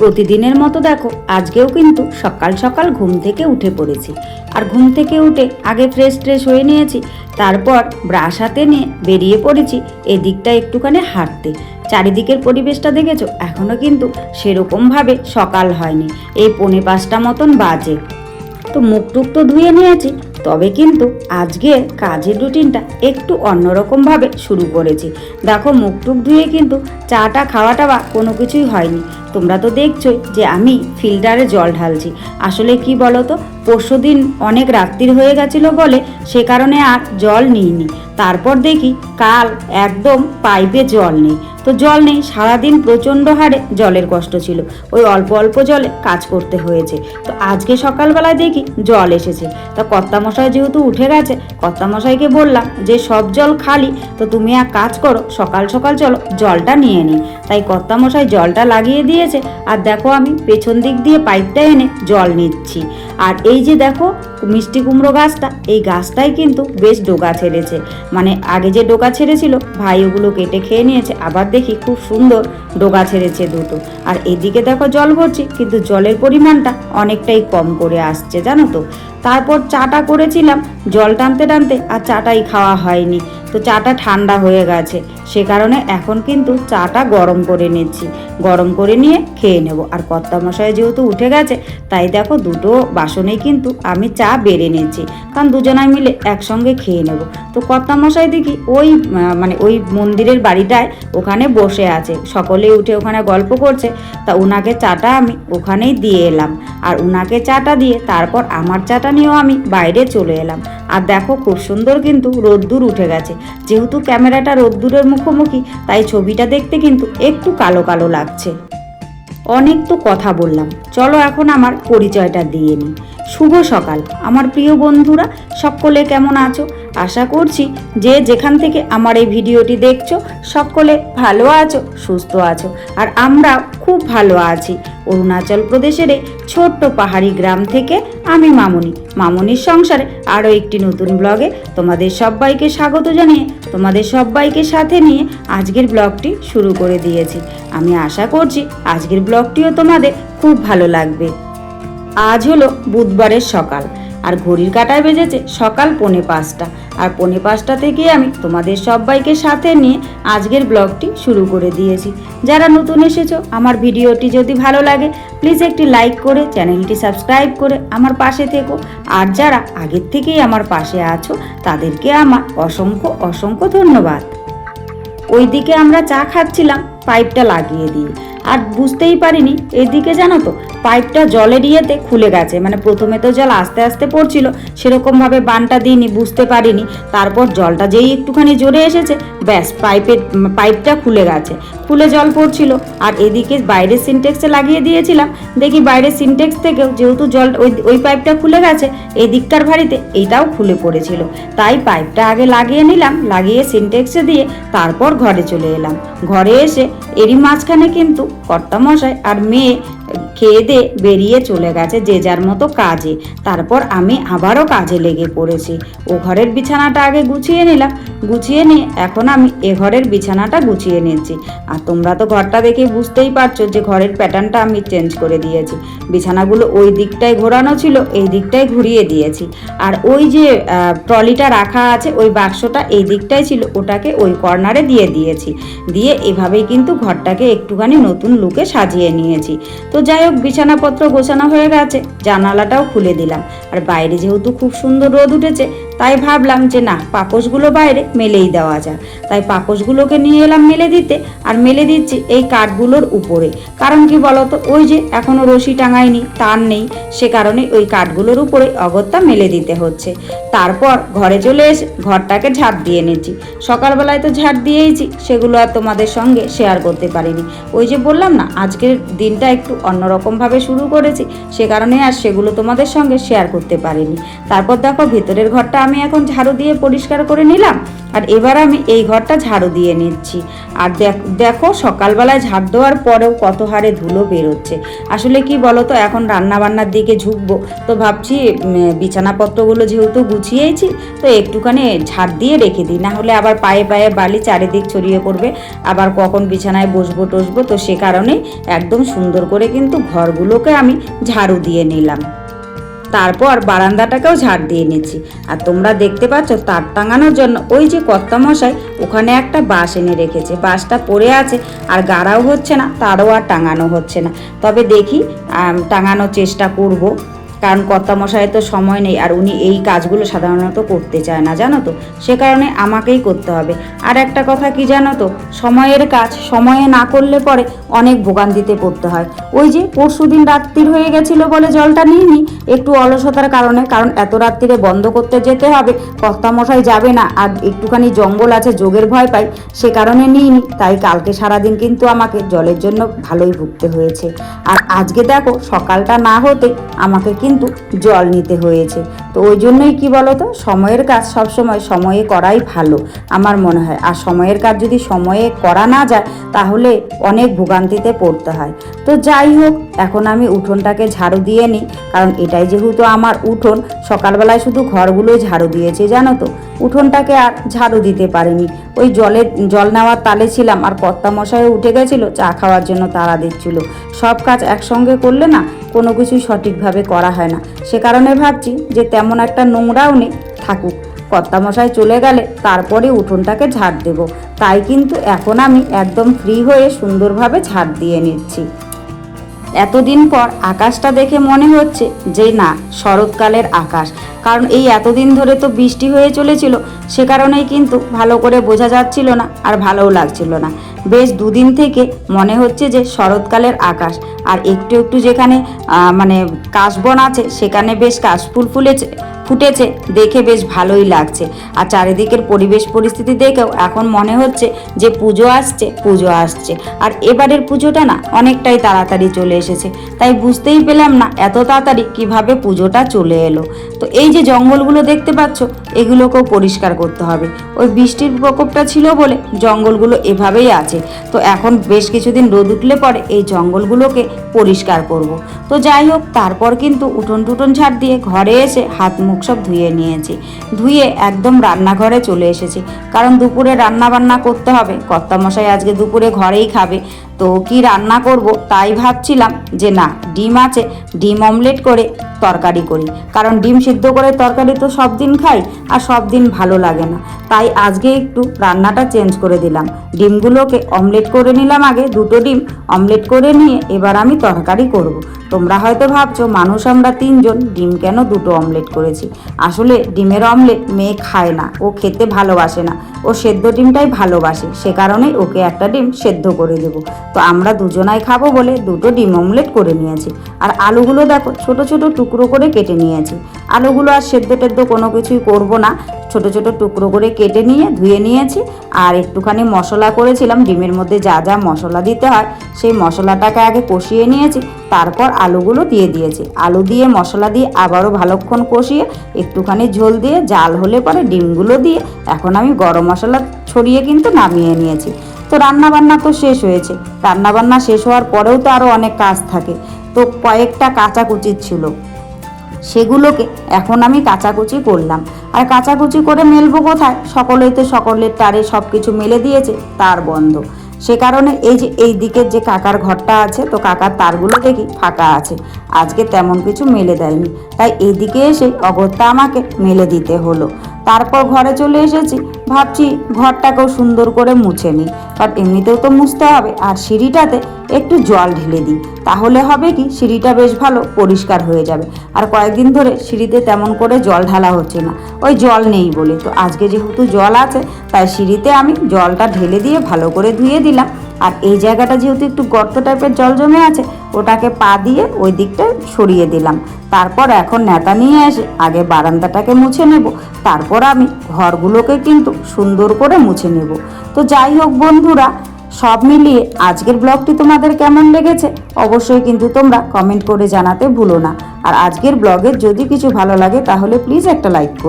প্রতিদিনের মতো দেখো আজকেও কিন্তু সকাল সকাল ঘুম থেকে উঠে পড়েছি। আর ঘুম থেকে উঠে আগে ফ্রেশ হয়ে নিয়েছি, তারপর ব্রাশ হাতে নিয়ে বেরিয়ে পড়েছি এদিকটা একটুখানি হাঁটতে। চারিদিকের পরিবেশটা দেখেছো, এখনো কিন্তু সেরকমভাবে সকাল হয়নি, এই 4:45 মতন বাজে। তো মুখ টুক তো ধুয়ে নিয়েছি, তবে কিন্তু আজকে কাজের রুটিনটা একটু অন্যরকমভাবে শুরু করেছি। দেখো মুখ টুক ধুয়ে কিন্তু চাটা খাওয়াটা বা কোনো কিছুই হয়নি। তোমরা তো দেখছোই যে আমি ফিল্টারে জল ঢালছি। আসলে কি বলো তো, পরশুদিন অনেক রাত্রির হয়ে গেছিলো বলে সে কারণে আর জল নিইনি। তারপর দেখি কাল একদম পাইপে জল নেই, তো জল নেই, সারাদিন প্রচণ্ড হারে জলের কষ্ট ছিল, ওই অল্প অল্প জলে কাজ করতে হয়েছে। তো আজকে সকালবেলায় দেখি জল এসেছে। তা কর্তামশাই যেহেতু উঠে গেছে, কর্তামশাইকে বললাম যে সব জল খালি, তো তুমি এক কাজ করো, সকাল সকাল চলো জলটা নিয়ে নিই। তাই কর্তামশাই জলটা লাগিয়ে দিয়েছে, আর দেখো আমি পেছন দিক দিয়ে পাইপটা এনে জল নিচ্ছি। আর এই যে দেখো মিষ্টি কুমড়ো গাছটা, এই গাছটাই কিন্তু বেশ ডোকা ছেড়েছে। মানে আগে যে ডোকা ছেড়েছিল ভাই ওগুলো কেটে খেয়ে নিয়েছে, আবার দেখি খুব সুন্দর ডোকা ছেড়েছে দুটো। আর এদিকে দেখো জল ভরছি, কিন্তু জলের পরিমাণটা অনেকটাই কম করে আসছে জানো তো। তারপর চাটা করেছিলাম জল টানতে টানতে, আর চাটাই খাওয়া হয়নি, তো চাটা ঠান্ডা হয়ে গেছে। সে কারণে এখন কিন্তু চাটা গরম করে নিচ্ছি, গরম করে নিয়ে খেয়ে নেব। আর কর্তামশাই যেহেতু উঠে গেছে, তাই দেখো দুটো বাসনেই কিন্তু আমি চা বেড়ে নিচ্ছি, কারণ দুজনাই মিলে একসঙ্গে খেয়ে নেব। তো কর্তামশাই দেখি ওই মন্দিরের বাড়িটায় ওখানে বসে আছে, সকলেই উঠে ওখানে গল্প করছে। তা ওনাকে চাটা আমি ওখানেই দিয়ে এলাম, আর ওনাকে চাটা দিয়ে তারপর আমার চাটা নিয়েও আমি বাইরে চলে এলাম। আর দেখো খুব সুন্দর কিন্তু রোদ্দুর উঠে গেছে, যেহেতু ক্যামেরাটা রোদ্দুরের মুখোমুখি, তাই ছবিটা দেখতে কিন্তু একটু কালো কালো লাগছে। অনেক তো কথা বললাম, চলো এখন আমার পরিচয়টা দিয়ে নিই। শুভ সকাল আমার প্রিয় বন্ধুরা, সকলে কেমন আছো? আশা করছি যে যেখান থেকে আমার এই ভিডিওটি দেখছো সকলে ভালো আছো, সুস্থ আছো। আর আমরা খুব ভালো আছি। অরুণাচল প্রদেশের এই ছোট্ট পাহাড়ি গ্রাম থেকে আমি মামনির সংসারে আরও একটি নতুন ব্লগে তোমাদের সবাইকে স্বাগত জানিয়ে তোমাদের সবাইকে সাথে নিয়ে আজকের ব্লগটি শুরু করে দিয়েছি। আমি আশা করছি আজকের ব্লগটিও তোমাদের খুব ভালো লাগবে। আজ হলো বুধবারের সকাল, আর ঘড়ির কাঁটায় বেজেছে সকাল 4:45। আর 4:45 থেকে আমি তোমাদের সবাইকে সাথে নিয়ে আজকের ব্লগটি শুরু করে দিয়েছি। যারা নতুন এসেছো, আমার ভিডিওটি যদি ভালো লাগে প্লিজ একটি লাইক করে চ্যানেলটি সাবস্ক্রাইব করে আমার পাশে থেকো। আর যারা আগের থেকেই আমার পাশে আছো তাদেরকে আমার অসংখ্য ধন্যবাদ। ওইদিকে আমরা চা খাচ্ছিলাম পাইপটা লাগিয়ে দিয়ে, আর বুঝতেই পারিনি এদিকে জানো তো পাইপটা জলের ইয়েতে খুলে গেছে। মানে প্রথমে তো জল আস্তে আস্তে পড়ছিল, সেরকমভাবে বানটা দিইনি, বুঝতে পারিনি। তারপর জলটা যেই একটুখানি জোরে এসেছে, ব্যাস পাইপটা খুলে গেছে, খুলে জল পড়ছিল। আর এদিকে বাইরের সিনটেক্সে লাগিয়ে দিয়েছিলাম, দেখি বাইরের সিনটেক্স থেকেও যেহেতু জল ওই পাইপটা খুলে গেছে, এই দিককার ভারিতে এইটাও খুলে পড়েছিল। তাই পাইপটা আগে লাগিয়ে নিলাম, লাগিয়ে সিনটেক্সে দিয়ে তারপর ঘরে চলে এলাম। ঘরে এসে এরই মাঝখানে কিন্তু কর্তামশাই আর মেয়ে খেয়ে দিয়ে বেরিয়ে চলে গেছে যে যার মতো কাজে। তারপর আমি আবারও কাজে লেগে পড়েছি। ও ঘরের বিছানাটা আগে গুছিয়ে নিলাম, গুছিয়ে নিয়ে এখন আমি এ ঘরের বিছানাটা গুছিয়ে নিচ্ছি। আর তোমরা তো ঘরটা দেখে বুঝতেই পারছো যে ঘরের প্যাটার্নটা আমি চেঞ্জ করে দিয়েছি। বিছানাগুলো ওই দিকটায় ঘোরানো ছিল, এই দিকটায় ঘুরিয়ে দিয়েছি। আর ওই যে ট্রলিটা রাখা আছে, ওই বাক্সটা এই দিকটায় ছিল, ওটাকে ওই কর্নারে দিয়ে দিয়েছি। দিয়ে এভাবেই কিন্তু ঘরটাকে একটুখানি নতুন লুকে সাজিয়ে নিয়েছি। তো যাই হোক, বিছানাপত্র গোছানো হয়ে গেছে, জানালাটাও খুলে দিলাম। আর বাইরে যেহেতু খুব সুন্দর রোদ উঠেছে, তাই ভাবলাম যে না, পাপোশগুলো বাইরে মেলেই দেওয়া যায়। তাই পাপোশগুলোকে নিয়ে এলাম মেলে দিতে, আর মেলে দিচ্ছি এই কাঠগুলোর উপরে। কারণ কি বলতো, ওই যে এখনো রশি টাঙায়নি, তার নেই, সে কারণে ওই কাঠগুলোর উপরে অগত্যা মেলে দিতে হচ্ছে। তারপর ঘরে চলে এসে ঘরটাকে ঝাড় দিয়ে নিচ্ছি। সকালবেলায় তো ঝাড় দিয়েইছি, সেগুলো আর তোমাদের সঙ্গে শেয়ার করতে পারিনি। ওই যে বললাম না, আজকের দিনটা একটু অন্যরকমভাবে শুরু করেছি, সে কারণে আর সেগুলো তোমাদের সঙ্গে শেয়ার করতে পারিনি। তারপর দেখো ভেতরের ঘরটা আমি এখন ঝাড়ু দিয়ে পরিষ্কার করে নিলাম, আর এবার আমি এই ঘরটা ঝাড়ু দিয়ে নিচ্ছি। আর দেখো সকালবেলায় ঝাড় দেওয়ার পরেও কত হারে ধুলো বেরোচ্ছে। আসলে কি বলো তো, এখন রান্নাবান্নার দিকে ঝুঁকবো, তো ভাবছি বিছানাপত্রগুলো যেহেতু গুছিয়েছি, তো একটুখানি ঝাড় দিয়ে রেখে দিই, না হলে আবার পায়ে পায়ে বালি চারিদিক ছড়িয়ে পড়বে, আবার কখন বিছানায় বসবো টসবো। তো সে কারণেই একদম সুন্দর করে কিন্তু ঘরগুলোকে আমি ঝাড়ু দিয়ে নিলাম। তারপর বারান্দাটাকেও ঝাড় দিয়ে নিচ্ছি। আর তোমরা দেখতে পাচ্ছ তার টাঙানোর জন্য ওই যে কর্তামশাই ওখানে একটা বাঁশ এনে রেখেছে, বাঁশটা পড়ে আছে আর গাড়াও হচ্ছে না, তারও আর টাঙানো হচ্ছে না। তবে দেখি টাঙানোর চেষ্টা করব, কারণ কর্তামশাইয়ের তো সময় নেই, আর উনি এই কাজগুলো সাধারণত করতে চায় না, জানো তো, সে কারণে আমাকেই করতে হবে। আর একটা কথা কি জানো তো, সময়ের কাজ সময়ে না করলে পরে অনেক ভোগান্তিতে পড়তে হয়। ওই যে পরশুদিন রাত্রির হয়ে গেছিলো বলে জলটা নিইনি, একটু অলসতার কারণে, কারণ এত রাত্রিরে বন্ধ করতে যেতে হবে, কর্তামশাই যাবে না, আর একটুখানি জঙ্গল আছে, যোগের ভয় পাই, সে কারণে নিইনি। তাই কালকে সারাদিন কিন্তু আমাকে জলের জন্য ভালোই ভুগতে হয়েছে। আর আজকে দেখো সকালটা না হতে আমাকে কিন্তু জল নিতে হয়েছে। তো ওই জন্যই কি বলতো, সময়ের কাজ সবসময় সময়ে করাই ভালো আমার মনে হয়। আর সময়ের কাজ যদি সময়ে করা না যায় তাহলে অনেক ভোগান্তিতে পড়তে হয়। তো যাই হোক, এখন আমি উঠোনটাকে ঝাড়ু দিয়ে নিই, কারণ এটাই যেহেতু আমার উঠোন। সকালবেলায় শুধু ঘরগুলোই ঝাড়ু দিয়েছি, জানো তো, উঠোনটাকে আর ঝাড়ু দিতে পারিনি। ওই জল নেওয়ার তালে ছিলাম, আর কর্তামশাইও উঠে গেছিলো চা খাওয়ার জন্য, তাড়া দিচ্ছিল। সব কাজ একসঙ্গে করলে না কোনো কিছুই সঠিকভাবে করা হয় না। সে কারণে ভাবছি যে তেমন একটা নোংরাও নেই, থাকুক, কর্তামশাই চলে গেলে তারপরে উঠোনটাকে ঝাড় দেব। তাই কিন্তু এখন আমি একদম ফ্রি হয়ে সুন্দরভাবে ঝাড় দিয়ে নিচ্ছি। এতদিন পর আকাশটা দেখে মনে হচ্ছে যে না, শরৎকালের আকাশ, কারণ এই এতদিন ধরে তো বৃষ্টি হয়ে চলেছিল, সে কারণেই কিন্তু ভালো করে বোঝা যাচ্ছিল না, আর ভালোও লাগছিল না। বেশ দুদিন থেকে মনে হচ্ছে যে শরৎকালের আকাশ। আর একটু একটু যেখানে মানে কাশবন আছে সেখানে বেশ কাশফুল ফুটেছে, দেখে বেশ ভালোই লাগছে। আর চারিদিকের পরিবেশ পরিস্থিতি দেখেও এখন মনে হচ্ছে যে পুজো আসছে। আর এবারের পুজোটা না অনেকটাই তাড়াতাড়ি চলে এসেছে, তাই বুঝতেই পেলাম না এত তাড়াতাড়ি কিভাবে পুজোটা চলে এলো। তো এই যে জঙ্গলগুলো দেখতে পাচ্ছ, এগুলোকেও পরিষ্কার করতে হবে। ওই বৃষ্টির প্রকোপটা ছিল বলে জঙ্গলগুলো এভাবেই আছে। তো এখন বেশ কিছুদিন রোদ উঠলে পরে এই জঙ্গলগুলোকে পরিষ্কার করব। তো যাই হোক, তারপর কিন্তু উঠোন টুটন ঝাড় দিয়ে ঘরে এসে হাত মুখ সব ধুয়ে নিয়েছি। ধুয়ে একদম রান্নাঘরে চলে এসেছি, কারণ দুপুরে রান্না বান্না করতে হবে। কর্তামশাই আজকে দুপুরে ঘরেই খাবে, তো কি রান্না করব তাই ভাবছিলাম যে না, ডিম আছে, ডিম অমলেট করে তরকারি করি, কারণ ডিম সিদ্ধ করে তরকারি তো সব দিন খাই, আর সব দিন ভালো লাগে না। তাই আজকে একটু রান্নাটা চেঞ্জ করে দিলাম, ডিমগুলোকে অমলেট করে নিলাম। আগে দুটো ডিম অমলেট করে নিয়ে এবার আমি তরকারি করব। তোমরা হয়তো ভাবছো মানুষ আমরা তিনজন, ডিম কেন দুটো অমলেট করেছি। আসলে ডিমের অমলেট মেয়ে খায় না, ও খেতে ভালোবাসে না, ও সেদ্ধ ডিমটাই ভালোবাসে, সে কারণেই ওকে একটা ডিম সেদ্ধ করে দেবো। তো আমরা দুজনাই খাবো বলে দুটো ডিম অমলেট করে নিয়েছি। আর আলুগুলো দেখো ছোট ছোট টুকরো করে কেটে নিয়েছি। আলুগুলো আর সেদ্ধ টেদ্ধ কোনো কিছুই করব না, ছোট ছোট টুকরো করে কেটে নিয়ে ধুয়ে নিয়েছি। আর একটুখানি মশলা করেছিলাম, ডিমের মধ্যে যা যা মশলা দিতে হয় সেই মশলাটাকে আগে কষিয়ে নিয়েছি, তারপর আলুগুলো দিয়ে দিয়েছি। আলু দিয়ে মশলা দিয়ে আবারও ভালোক্ষণ কষিয়ে একটুখানি ঝোল দিয়ে জাল হলে পরে ডিমগুলো দিয়ে এখন আমি গরম মশলা ছড়িয়ে কিন্তু নামিয়ে নিয়েছি। তো রান্নাবান্না তো শেষ হয়েছে, রান্নাবান্না শেষ হওয়ার পরেও তো আরও অনেক কাজ থাকে। তো কয়েকটা কাচাকুচি ছিল, সেগুলোকে এখন আমি কাচাকুচি করলাম। আর কাচাকুচি করে মেলবো কোথায়, সকলেই তো সকলের তারে সব কিছু মেলে দিয়েছে, তার বন্ধ। সে কারণে এই যে এই দিকের যে কাকার ঘরটা আছে, তো কাকার তারগুলো দেখি ফাঁকা আছে, আজকে তেমন কিছু মেলে দেয়নি, তাই এইদিকে এসে অগত্যা আমাকে মেলে দিতে হলো। তারপর ঘরে চলে এসেছি, ভাবছি ঘরটাকেও সুন্দর করে মুছে নিই, কারণ এমনিতেও তো মুছতে হবে। আর সিঁড়িটাতে একটু জল ঢেলে দিই, তাহলে হবে কি সিঁড়িটা বেশ ভালো পরিষ্কার হয়ে যাবে। আর কয়েকদিন ধরে সিঁড়িতে তেমন করে জল ঢালা হচ্ছে না, ওই জল নেই বলে। তো আজকে যেহেতু জল আছে, তাই সিঁড়িতে আমি জলটা ঢেলে দিয়ে ভালো করে ধুয়ে দিলাম। আর এই জায়গাটা যেহেতু একটু গর্ত টাইপের জল জমে আছে, ওটাকে পা দিয়ে ওই দিকটা সরিয়ে দিলাম। তারপর এখন নেতা নিয়ে এসে আগে বারান্দাটাকে মুছে নেব, তারপর আমি ঘরগুলোকে কিন্তু সুন্দর করে মুছে নেব। তো যাই হোক বন্ধুরা, সব মিলিয়ে আজকের ব্লগটি তোমাদের কেমন লেগেছে অবশ্যই কিন্তু তোমরা কমেন্ট করে জানাতে ভুলো না। আর আজকের ব্লগের যদি কিছু ভালো লাগে তাহলে প্লিজ একটা লাইক করো।